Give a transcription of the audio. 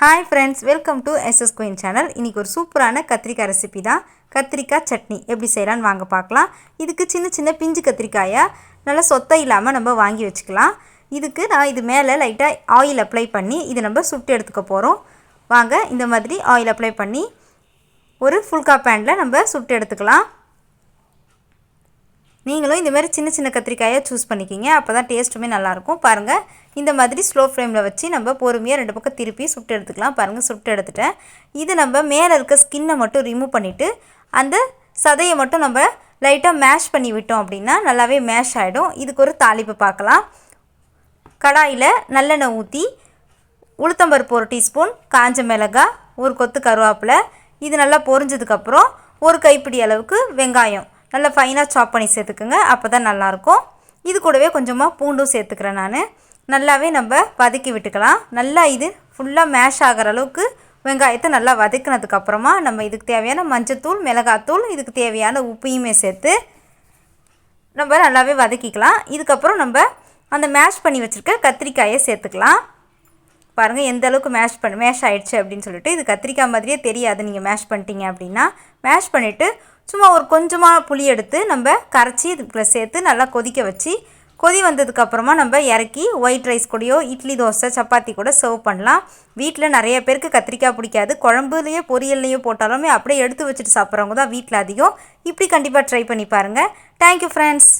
Hi friends, welcome to SS queen channel. இன்றைக்கி ஒரு சூப்பரான கத்திரிக்காய் ரெசிபி தான். கத்திரிக்காய் சட்னி எப்படி செய்யலான்னு வாங்க பார்க்கலாம். இதுக்கு சின்ன சின்ன பிஞ்சு கத்திரிக்காயை நல்லா சொத்தை இல்லாமல் நம்ம வாங்கி வச்சுக்கலாம். இதுக்கு நான் இது மேலே லைட்டாக ஆயில் அப்ளை பண்ணி இது நம்ம சுட்டு எடுத்துக்க போகிறோம். வாங்க இந்த மாதிரி ஆயில் அப்ளை பண்ணி ஒரு ஃபுல்கா பேனில் நம்ம சுட்டு எடுத்துக்கலாம். நீங்களும் இந்தமாதிரி சின்ன சின்ன கத்திரிக்காயை சூஸ் பண்ணிக்கிங்க, அப்போ தான் டேஸ்ட்டுமே நல்லாயிருக்கும். பாருங்கள், இந்த மாதிரி ஸ்லோ ஃப்ளேமில் வச்சு நம்ம பொறுமையாக 2 பக்கம் திருப்பி சுட்டு எடுத்துக்கலாம். பாருங்கள், சுட்டு எடுத்துட்டேன். இது நம்ம மேலே இருக்க ஸ்கின்னை மட்டும் ரிமூவ் பண்ணிவிட்டு அந்த சதையை மட்டும் நம்ம லைட்டாக மேஷ் பண்ணி விட்டோம் அப்படின்னா நல்லாவே மேஷ் ஆகிடும். இதுக்கு ஒரு தாளிப்பு பார்க்கலாம். கடாயில் நல்லெண்ணெய் ஊற்றி உளுத்தம்பருப்பு 1 டீஸ்பூன், காஞ்ச மிளகாய், ஒரு கொத்து கருவேப்பிலை, இது நல்லா பொரிஞ்சதுக்கப்புறம் ஒரு கைப்பிடி அளவுக்கு வெங்காயம் நல்லா ஃபைனாக சாப் பண்ணி சேர்த்துக்குங்க, அப்போ தான் நல்லாயிருக்கும். இது கூடவே கொஞ்சமாக பூண்டும் சேர்த்துக்கிறேன். நான் நல்லாவே நம்ம வதக்கி விட்டுக்கலாம். நல்லா இது ஃபுல்லாக மேஷ் ஆகிற அளவுக்கு வெங்காயத்தை நல்லா வதக்கினதுக்கப்புறமா நம்ம இதுக்கு தேவையான மஞ்சத்தூள், மிளகாத்தூள், இதுக்கு தேவையான உப்பையுமே சேர்த்து நம்ம நல்லாவே வதக்கிக்கலாம். இதுக்கப்புறம் நம்ம அந்த மேஷ் பண்ணி வச்சுருக்க கத்திரிக்காயை சேர்த்துக்கலாம். பாருங்கள் எந்த அளவுக்கு மேஷ் ஆகிடுச்சு அப்படின்னு சொல்லிட்டு. இது கத்திரிக்காய் மாதிரியே தெரியாது நீங்கள் மேஷ் பண்ணிட்டீங்க அப்படின்னா. மேஷ் பண்ணிவிட்டு சும்மா ஒரு கொஞ்சமாக புளி எடுத்து நம்ம கரைச்சி இதுக்குள்ளே சேர்த்து நல்லா கொதிக்க வச்சு கொதி வந்ததுக்கப்புறமா நம்ம இறக்கி ஒயிட் ரைஸ் கூடயோ இட்லி, தோசை, சப்பாத்தி கூட சர்வ் பண்ணலாம். வீட்டில் நிறைய பேருக்கு கத்திரிக்காய் பிடிக்காது. குழம்புலையோ பொரியல்லையோ போட்டாலுமே அப்படியே எடுத்து வச்சுட்டு சாப்பிட்றவங்க தான் வீட்டில் அதிகம். இப்படி கண்டிப்பாக ட்ரை பண்ணி பாருங்கள். Thank you friends.